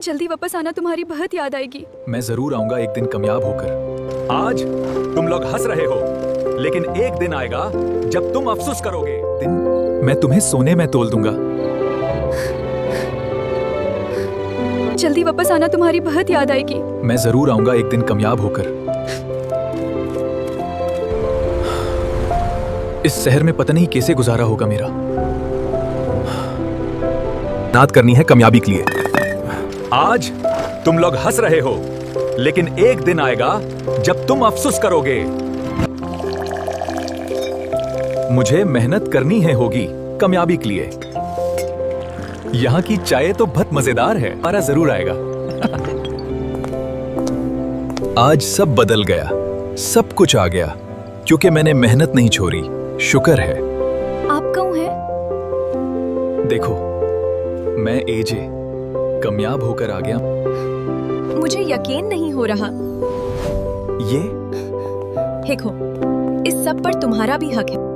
जल्दी वापस आना, तुम्हारी बहुत याद आएगी। मैं जरूर आऊंगा एक दिन कामयाब होकर। आज तुम लोग हंस रहे हो, लेकिन एक दिन आएगा जब तुम अफसोस करोगे। दिन मैं तुम्हें सोने में तोल दूंगा। जल्दी वापस आना, तुम्हारी बहुत याद आएगी। मैं जरूर आऊंगा एक दिन कामयाब होकर। इस शहर में पता नहीं कैसे गुजारा होगा मेरा। नात करनी है कामयाबी के लिए। आज तुम लोग हंस रहे हो, लेकिन एक दिन आएगा जब तुम अफसोस करोगे। मुझे मेहनत करनी है होगी कामयाबी के लिए। यहाँ की चाय तो बहुत मजेदार है, हमारा जरूर आएगा। आज सब बदल गया, सब कुछ आ गया, क्योंकि मैंने मेहनत नहीं छोड़ी। शुक्र है। आप कौन है? देखो, मैं एजे कामयाब होकर आ गया। मुझे यकीन नहीं हो रहा। ये देखो, इस सब पर तुम्हारा भी हक है।